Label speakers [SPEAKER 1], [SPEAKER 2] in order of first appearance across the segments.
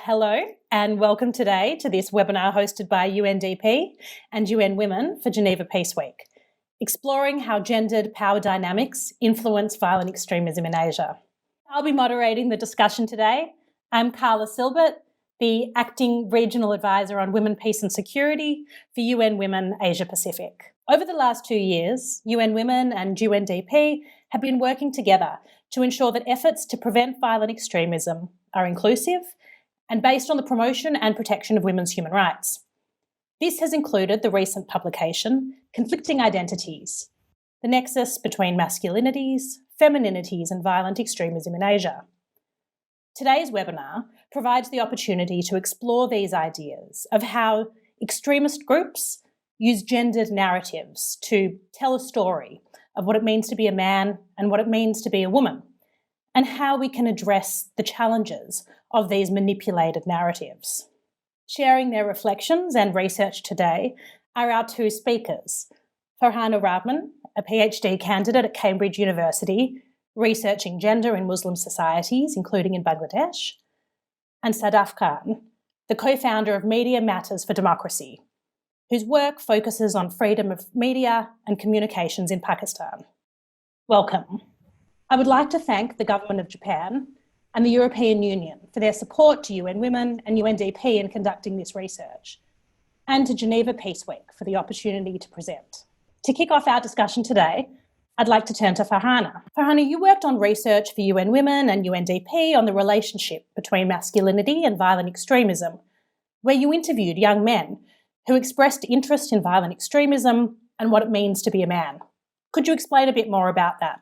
[SPEAKER 1] Hello and welcome today to this webinar hosted by UNDP and UN Women for Geneva Peace Week, exploring how gendered power dynamics influence violent extremism in Asia. I'll be moderating the discussion today. I'm Carla Silbert, the Acting Regional Advisor on Women, Peace and Security for UN Women Asia Pacific. Over the last 2 years, UN Women and UNDP have been working together to ensure that efforts to prevent violent extremism are inclusive and based on the promotion and protection of women's human rights. This has included the recent publication, Conflicting Identities, the nexus between masculinities, femininities and violent extremism in Asia. Today's webinar provides the opportunity to explore these ideas of how extremist groups use gendered narratives to tell a story of what it means to be a man and what it means to be a woman, and how we can address the challenges of these manipulated narratives. Sharing their reflections and research today are our two speakers, Farhana Rahman, a PhD candidate at Cambridge University, researching gender in Muslim societies, including in Bangladesh, and Sadaf Khan, the co-founder of Media Matters for Democracy, whose work focuses on freedom of media and communications in Pakistan. Welcome. I would like to thank the Government of Japan and the European Union for their support to UN Women and UNDP in conducting this research, and to Geneva Peace Week for the opportunity to present. To kick off our discussion today, I'd like to turn to Farhana. Farhana, you worked on research for UN Women and UNDP on the relationship between masculinity and violent extremism, where you interviewed young men who expressed interest in violent extremism and what it means to be a man. Could you explain a bit more about that?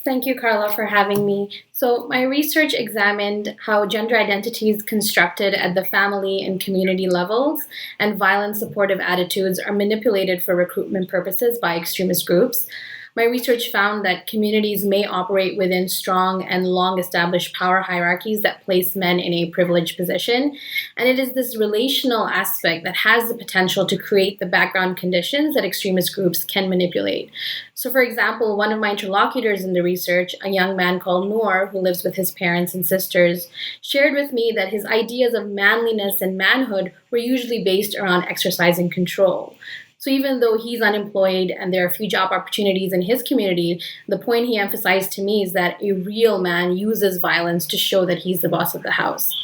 [SPEAKER 2] Thank you, Carla, for having me. So my research examined how gender identity is constructed at the family and community levels, and violent supportive attitudes are manipulated for recruitment purposes by extremist groups. My research found that communities may operate within strong and long-established power hierarchies that place men in a privileged position, and it is this relational aspect that has the potential to create the background conditions that extremist groups can manipulate. So, for example, one of my interlocutors in the research, a young man called Noor, who lives with his parents and sisters, shared with me that his ideas of manliness and manhood were usually based around exercising control. So even though he's unemployed and there are few job opportunities in his community, the point he emphasized to me is that a real man uses violence to show that he's the boss of the house.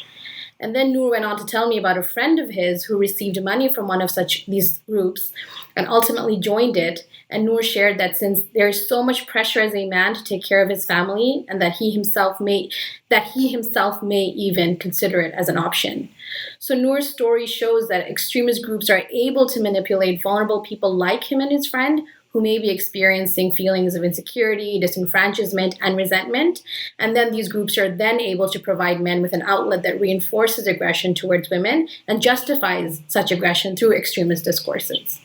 [SPEAKER 2] And then Noor went on to tell me about a friend of his who received money from one of these groups and ultimately joined it. And Noor shared that since there is so much pressure as a man to take care of his family, and that he himself may even consider it as an option. So Noor's story shows that extremist groups are able to manipulate vulnerable people like him and his friend, who may be experiencing feelings of insecurity, disenfranchisement, and resentment. And then these groups are then able to provide men with an outlet that reinforces aggression towards women and justifies such aggression through extremist discourses.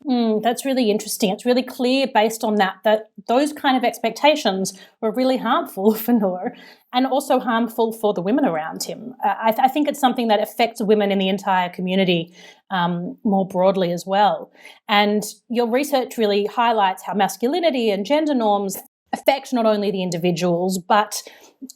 [SPEAKER 1] That's really interesting. It's really clear based on that those kind of expectations were really harmful for Noor and also harmful for the women around him. I think it's something that affects women in the entire community more broadly as well. And your research really highlights how masculinity and gender norms affect not only the individuals but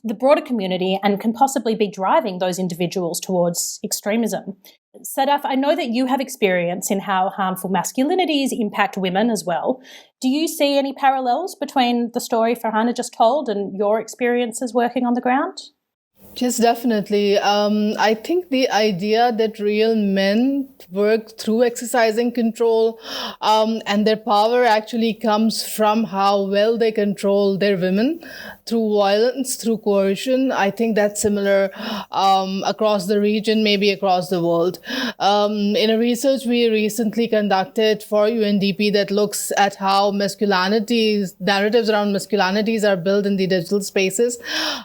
[SPEAKER 1] the broader community and can possibly be driving those individuals towards extremism. Sadaf, I know that you have experience in how harmful masculinities impact women as well. Do you see any parallels between the story Farhana just told and your experiences working on the ground?
[SPEAKER 3] Yes, definitely. I think the idea that real men work through exercising control and their power actually comes from how well they control their women through violence, through coercion. I think that's similar across the region, maybe across the world. In a research we recently conducted for UNDP that looks at how narratives around masculinities are built in the digital spaces.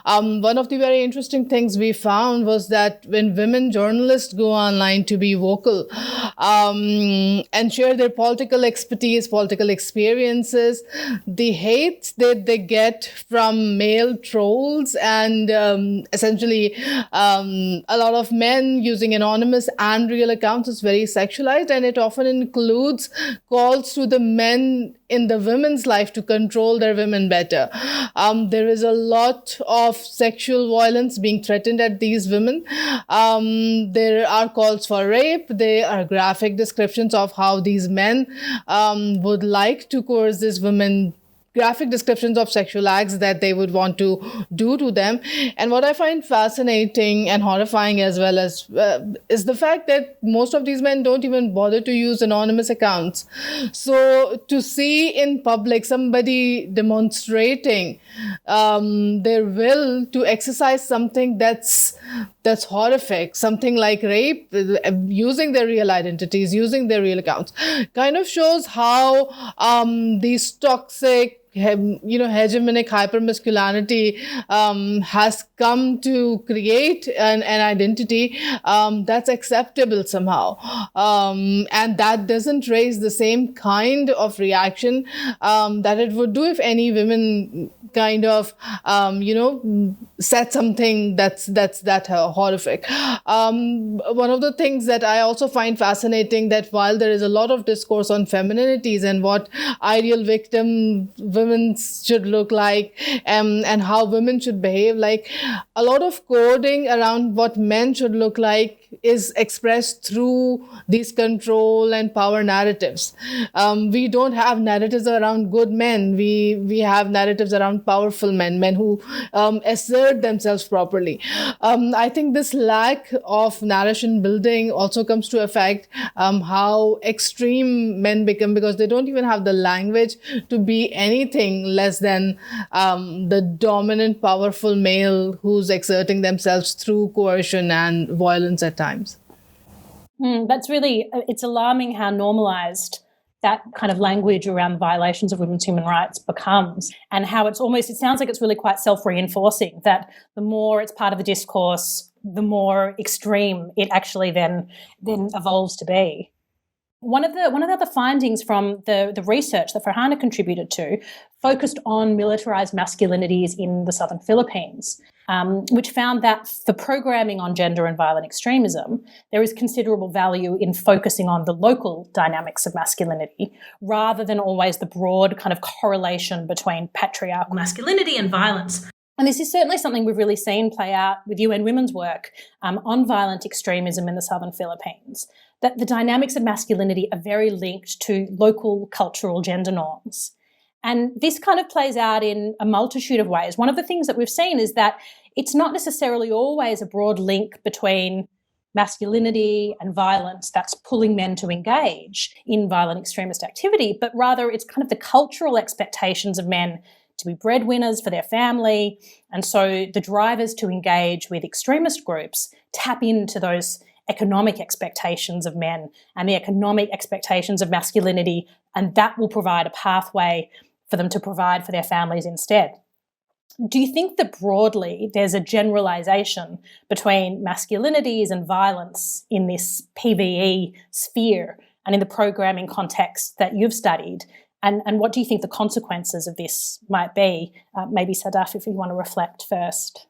[SPEAKER 3] One of the very interesting things we found was that when women journalists go online to be vocal and share their political expertise, political experiences, the hate that they get from male trolls and essentially a lot of men using anonymous and real accounts is very sexualized, and it often includes calls to the men in the women's life to control their women better. There is a lot of sexual violence being threatened at these women. There are calls for rape. There are graphic descriptions of how these men would like to coerce these women, graphic descriptions of sexual acts that they would want to do to them. And what I find fascinating and horrifying as well as is the fact that most of these men don't even bother to use anonymous accounts. So to see in public somebody demonstrating their will to exercise something that's horrific, something like rape, using their real identities, using their real accounts, kind of shows how these toxic, hegemonic hypermasculinity has come to create an identity that's acceptable somehow. And that doesn't raise the same kind of reaction that it would do if any women kind of, said something that's that horrific. One of the things that I also find fascinating, that while there is a lot of discourse on femininities and what ideal victim women should look like, and how women should behave, like a lot of coding around what men should look like is expressed through these control and power narratives. We don't have narratives around good men. We have narratives around powerful men who assert themselves properly. I think this lack of narration building also comes to affect how extreme men become, because they don't even have the language to be anything less than the dominant, powerful male who's exerting themselves through coercion and violence at times.
[SPEAKER 1] That's really, it's alarming how normalized that kind of language around violations of women's human rights becomes, and how it sounds like it's really quite self-reinforcing, that the more it's part of the discourse, the more extreme it actually then evolves to be. One of the other findings from the research that Farhana contributed to focused on militarized masculinities in the southern Philippines, which found that for programming on gender and violent extremism, there is considerable value in focusing on the local dynamics of masculinity rather than always the broad kind of correlation between patriarchal masculinity and violence. And this is certainly something we've really seen play out with UN Women's work on violent extremism in the southern Philippines, that the dynamics of masculinity are very linked to local cultural gender norms. And this kind of plays out in a multitude of ways. One of the things that we've seen is that it's not necessarily always a broad link between masculinity and violence that's pulling men to engage in violent extremist activity, but rather it's kind of the cultural expectations of men to be breadwinners for their family. And so the drivers to engage with extremist groups tap into those economic expectations of men and the economic expectations of masculinity, and that will provide a pathway for them to provide for their families instead. Do you think that broadly there's a generalization between masculinities and violence in this PVE sphere and in the programming context that you've studied? And what do you think the consequences of this might be? Maybe Sadaf, if you want to reflect first.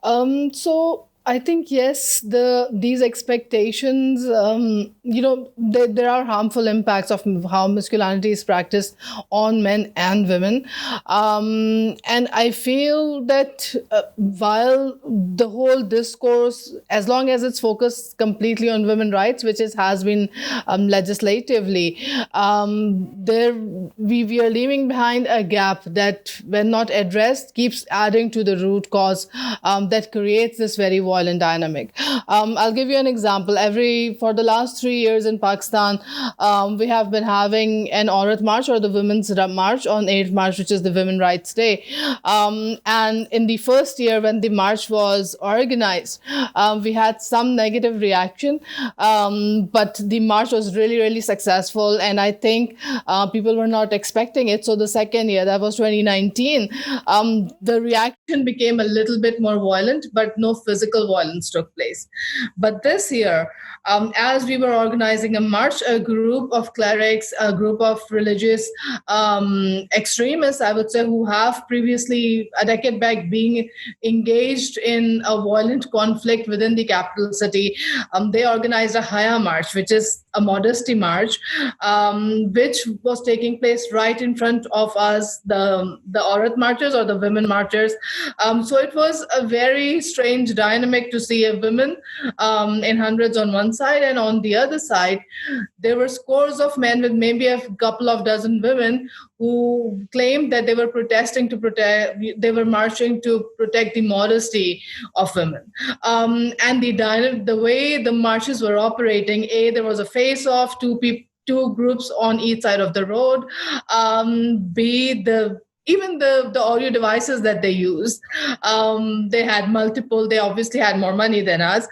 [SPEAKER 3] So I think, yes, these expectations, there are harmful impacts of how masculinity is practiced on men and women. And I feel that while the whole discourse, as long as it's focused completely on women's rights, which has been legislatively, we are leaving behind a gap that, when not addressed, keeps adding to the root cause that creates this very violent dynamic. I'll give you an example. For the last 3 years in Pakistan, we have been having an Aurat March, or the Women's March, on 8th March, which is the Women's Rights Day. And in the first year when the march was organized, we had some negative reaction, but the march was really, really successful. And I think people were not expecting it. So the second year, that was 2019, the reaction became a little bit more violent, but no physical violence took place. But this year, as we were organizing a march, a group of clerics, a group of religious extremists, I would say, who have previously, a decade back, being engaged in a violent conflict within the capital city, they organized a Haya March, which is a modesty march, which was taking place right in front of us, the Aurat marchers or the women marchers. So it was a very strange dynamic to see a woman in hundreds on one side, and on the other side, there were scores of men with maybe a couple of dozen women who claimed that they were they were marching to protect the modesty of women. And the way the marches were operating, there was a face-off, two groups on each side of the road. Even the audio devices that they used, they had multiple. They obviously had more money than us,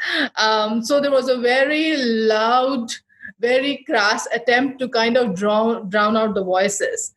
[SPEAKER 3] so there was a very loud, very crass attempt to kind of drown out the voices.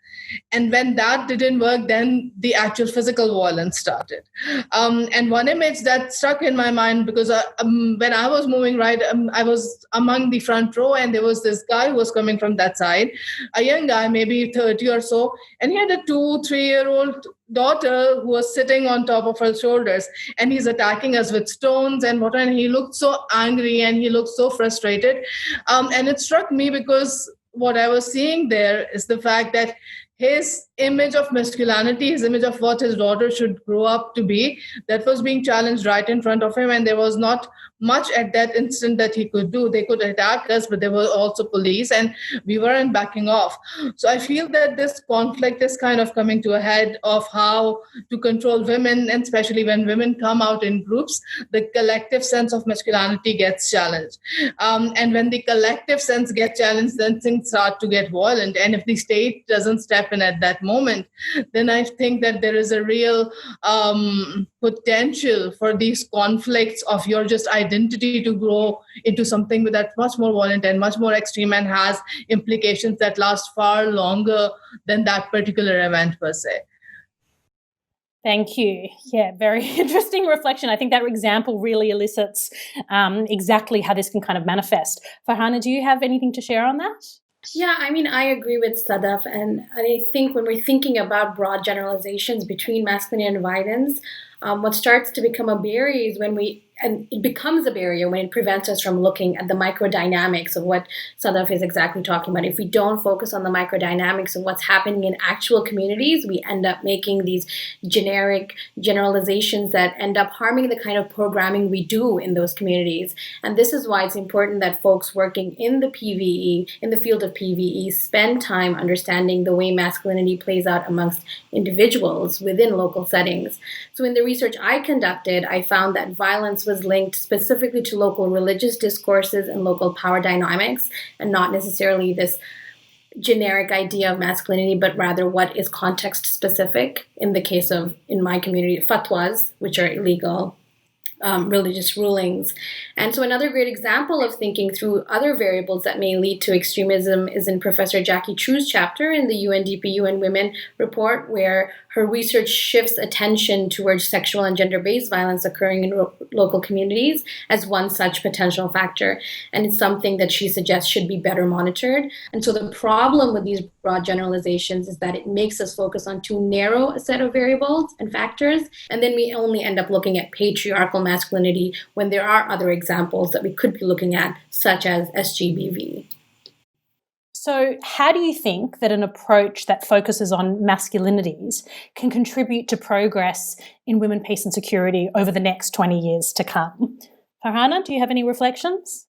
[SPEAKER 3] And when that didn't work, then the actual physical violence started. And one image that stuck in my mind, because when I was moving right, I was among the front row, and there was this guy who was coming from that side, a young guy, maybe 30 or so, and he had a 2-3-year-old daughter who was sitting on top of her shoulders, and he's attacking us with stones and whatnot. And he looked so angry and he looked so frustrated. And it struck me because what I was seeing there is the fact that his image of masculinity, his image of what his daughter should grow up to be, that was being challenged right in front of him. And there was not much at that instant that he could do. They could attack us, but there were also police, and we weren't backing off. So I feel that this conflict is kind of coming to a head of how to control women, and especially when women come out in groups, the collective sense of masculinity gets challenged. And when the collective sense gets challenged, then things start to get violent. And if the state doesn't step in at that moment, then I think that there is a real potential for these conflicts of your just identity to grow into something that's much more violent and much more extreme, and has implications that last far longer than that particular event per se.
[SPEAKER 1] Thank you. Yeah, very interesting reflection. I think that example really elicits exactly how this can kind of manifest. Farhana, do you have anything to share on that?
[SPEAKER 2] Yeah, I mean, I agree with Sadaf, and I think when we're thinking about broad generalizations between masculinity and violence, what starts to become a barrier is and it becomes a barrier when it prevents us from looking at the microdynamics of what Sadaf is exactly talking about. If we don't focus on the microdynamics of what's happening in actual communities, we end up making these generic generalizations that end up harming the kind of programming we do in those communities. And this is why it's important that folks working in the PVE, in the field of PVE, spend time understanding the way masculinity plays out amongst individuals within local settings. So in the research I conducted, I found that violence was linked specifically to local religious discourses and local power dynamics, and not necessarily this generic idea of masculinity, but rather what is context specific. In the case of, in my community, fatwas, which are illegal religious rulings. And so another great example of thinking through other variables that may lead to extremism is in Professor Jackie Chu's chapter in the UNDP UN Women report, where her research shifts attention towards sexual and gender-based violence occurring in local communities as one such potential factor. And it's something that she suggests should be better monitored. And so the problem with these broad generalizations is that it makes us focus on too narrow a set of variables and factors, and then we only end up looking at patriarchal masculinity when there are other examples that we could be looking at, such as SGBV.
[SPEAKER 1] So how do you think that an approach that focuses on masculinities can contribute to progress in women, peace and security over the next 20 years to come? Farhana, do you have any reflections?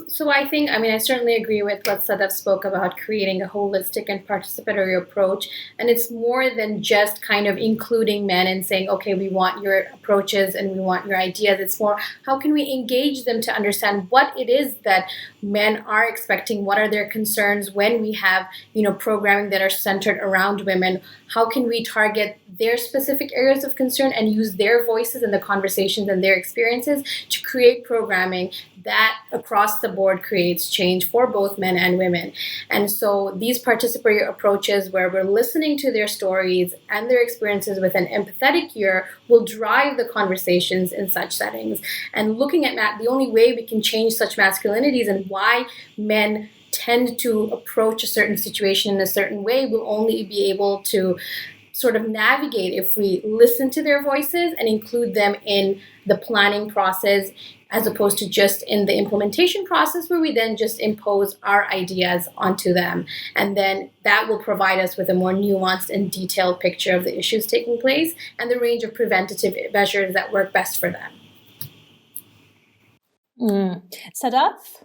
[SPEAKER 2] So I certainly agree with what Sadaf spoke about, creating a holistic and participatory approach. And it's more than just kind of including men and saying, okay, we want your approaches and we want your ideas. It's more, how can we engage them to understand what it is that men are expecting? What are their concerns when we have, programming that are centered around women? How can we target their specific areas of concern and use their voices and the conversations and their experiences to create programming that across the board creates change for both men and women? And so these participatory approaches, where we're listening to their stories and their experiences with an empathetic ear, will drive the conversations in such settings. And looking at the only way we can change such masculinities and why men tend to approach a certain situation in a certain way, will only be able to sort of navigate if we listen to their voices and include them in the planning process, as opposed to just in the implementation process, where we then just impose our ideas onto them. And then that will provide us with a more nuanced and detailed picture of the issues taking place and the range of preventative measures that work best for them.
[SPEAKER 1] Sadaf?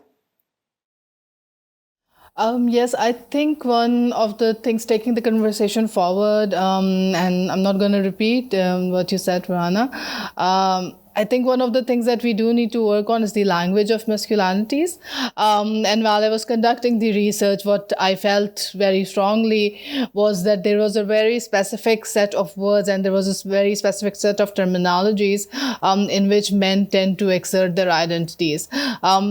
[SPEAKER 3] Yes, I think one of the things taking the conversation forward, and I'm not going to repeat what you said, Rana. I think one of the things that we do need to work on is the language of masculinities. And while I was conducting the research, what I felt very strongly was that there was a very specific set of words and there was a very specific set of terminologies in which men tend to exert their identities.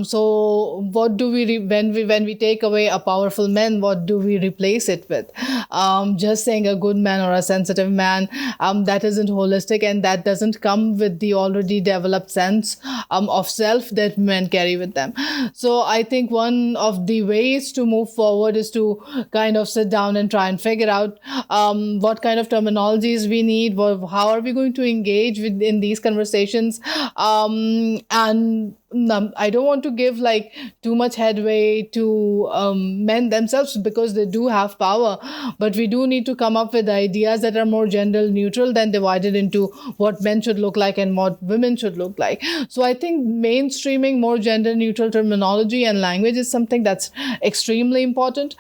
[SPEAKER 3] So what do we, when we take away a powerful man, what do we replace it with? Just saying a good man or a sensitive man, that isn't holistic, and that doesn't come with the already developed sense of self that men carry with them. So I think one of the ways to move forward is to kind of sit down and try and figure out what kind of terminologies we need, how are we going to engage in these conversations, and I don't want to give like too much headway to men themselves, because they do have power, but we do need to come up with ideas that are more gender neutral than divided into what men should look like and what women should look like. So I think mainstreaming more gender neutral terminology and language is something that's extremely important.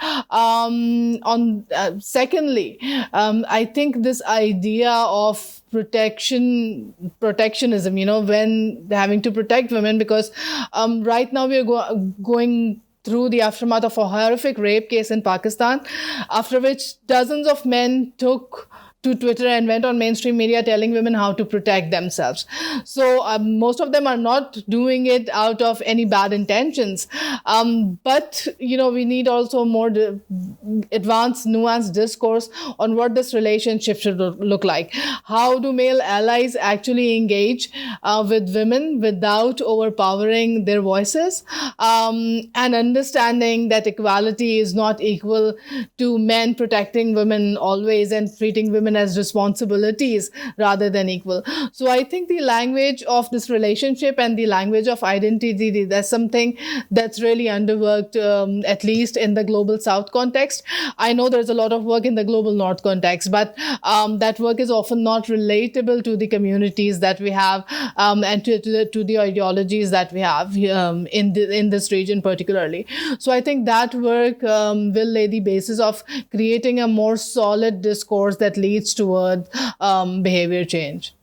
[SPEAKER 3] Secondly, I think this idea of protectionism, when having to protect women, because right now we are going through the aftermath of a horrific rape case in Pakistan, after which dozens of men took to Twitter and went on mainstream media telling women how to protect themselves. So most of them are not doing it out of any bad intentions. But, we need also more advanced, nuanced discourse on what this relationship should look like. How do male allies actually engage with women without overpowering their voices? And understanding that equality is not equal to men protecting women always and treating women as responsibilities rather than equal. So I think the language of this relationship and the language of identity, that's something that's really underworked, at least in the global South context. I know there's a lot of work in the global North context, but that work is often not relatable to the communities that we have, and to the ideologies that we have in this region particularly. So I think that work will lay the basis of creating a more solid discourse that leads toward behavior change.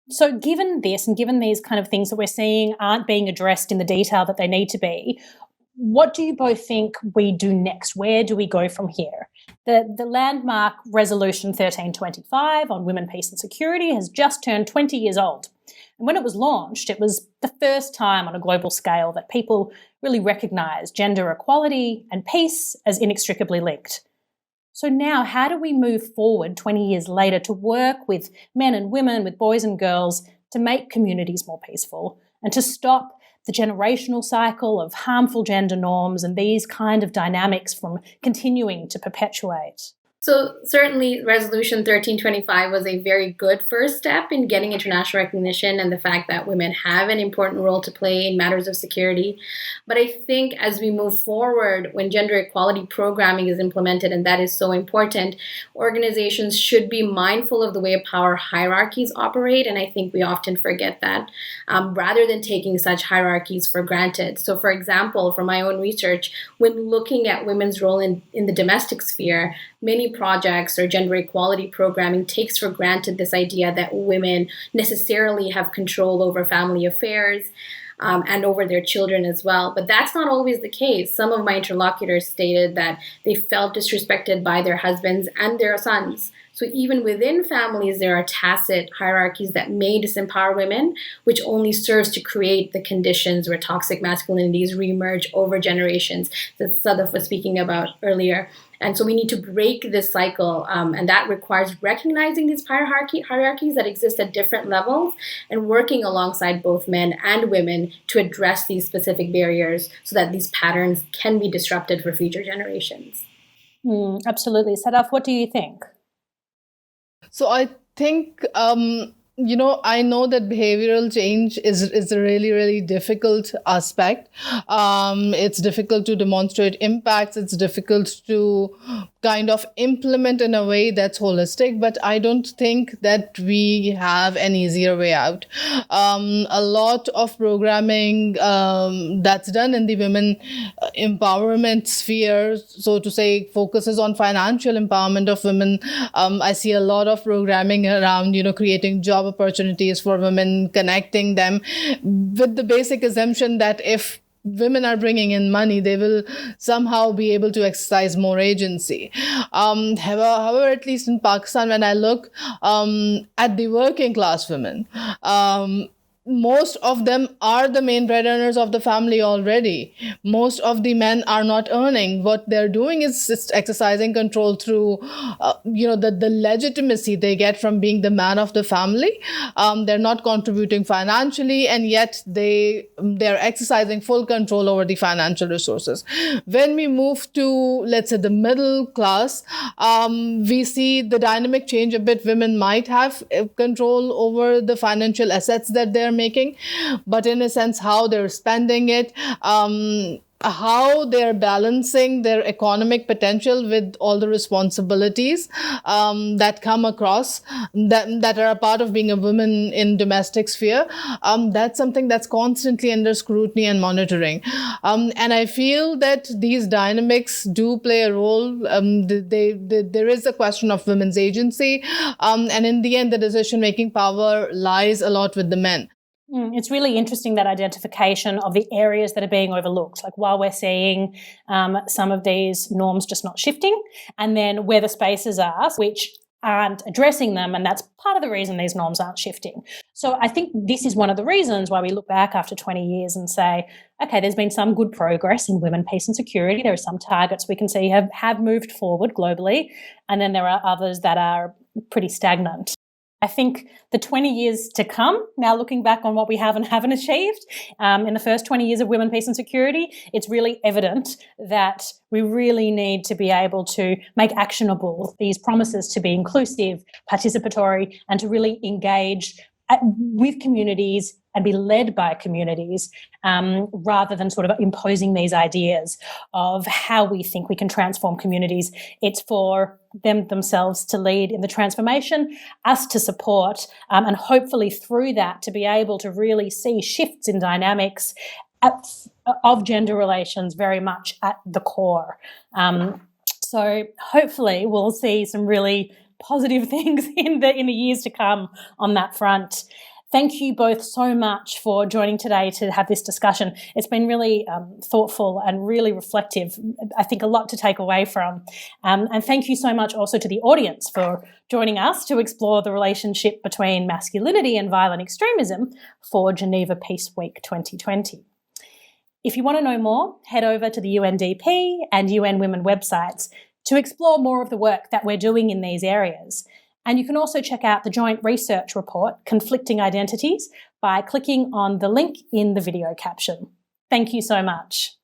[SPEAKER 1] So given this and given these kind of things that we're seeing aren't being addressed in the detail that they need to be, what do you both think we do next? Where do we go from here? The landmark Resolution 1325 on women, peace and security has just turned 20 years old. And when it was launched, it was the first time on a global scale that people really recognised gender equality and peace as inextricably linked. So now, how do we move forward 20 years later to work with men and women, with boys and girls, to make communities more peaceful and to stop the generational cycle of harmful gender norms and these kind of dynamics from continuing to perpetuate?
[SPEAKER 2] So certainly Resolution 1325 was a very good first step in getting international recognition and the fact that women have an important role to play in matters of security. But I think as we move forward, when gender equality programming is implemented, and that is so important, organizations should be mindful of the way power hierarchies operate. And I think we often forget that, rather than taking such hierarchies for granted. So for example, from my own research, when looking at women's role in the domestic sphere, many projects or gender equality programming takes for granted this idea that women necessarily have control over family affairs and over their children as well. But that's not always the case. Some of my interlocutors stated that they felt disrespected by their husbands and their sons. So even within families, there are tacit hierarchies that may disempower women, which only serves to create the conditions where toxic masculinities reemerge over generations that Sadaf was speaking about earlier. And so we need to break this cycle, and that requires recognizing these hierarchies that exist at different levels and working alongside both men and women to address these specific barriers so that these patterns can be disrupted for future generations.
[SPEAKER 1] Absolutely. Sadaf, what do you think?
[SPEAKER 3] So I think, I know that behavioral change is a really, really difficult aspect. It's difficult to demonstrate impacts. It's difficult to kind of implement in a way that's holistic, but I don't think that we have an easier way out. A lot of programming that's done in the women empowerment sphere, so to say, focuses on financial empowerment of women. I see a lot of programming around, creating job opportunities for women, connecting them with the basic assumption that if women are bringing in money, they will somehow be able to exercise more agency. However, at least in Pakistan, when I look at the working class women, most of them are the main bread earners of the family already. Most of the men are not earning. What they're doing is just exercising control through, the legitimacy they get from being the man of the family. They're not contributing financially, and yet they're exercising full control over the financial resources. When we move to, let's say, the middle class, we see the dynamic change a bit. Women might have control over the financial assets that they're making, but in a sense, how they're spending it, how they're balancing their economic potential with all the responsibilities that come across that are a part of being a woman in domestic sphere, that's something that's constantly under scrutiny and monitoring. And I feel that these dynamics do play a role. There is a question of women's agency, and in the end, the decision-making power lies a lot with the men.
[SPEAKER 1] It's really interesting, that identification of the areas that are being overlooked. Like, while we're seeing some of these norms just not shifting, and then where the spaces are which aren't addressing them, and that's part of the reason these norms aren't shifting. So I think this is one of the reasons why we look back after 20 years and say, okay, there's been some good progress in women, peace and security. There are some targets we can see have moved forward globally, and then there are others that are pretty stagnant. I think the 20 years to come, now looking back on what we have and haven't achieved, in the first 20 years of women, peace and security, it's really evident that we really need to be able to make actionable these promises to be inclusive, participatory, and to really engage with communities and be led by communities, rather than sort of imposing these ideas of how we think we can transform communities. It's for them themselves to lead in the transformation, us to support, and hopefully through that to be able to really see shifts in dynamics of gender relations very much at the core. So hopefully we'll see some really positive things in the years to come on that front. Thank you both so much for joining today to have this discussion. It's been really thoughtful and really reflective. I think a lot to take away from. And thank you so much also to the audience for joining us to explore the relationship between masculinity and violent extremism for Geneva Peace Week 2020. If you want to know more, head over to the UNDP and UN Women websites to explore more of the work that we're doing in these areas. And you can also check out the joint research report, Conflicting Identities, by clicking on the link in the video caption. Thank you so much.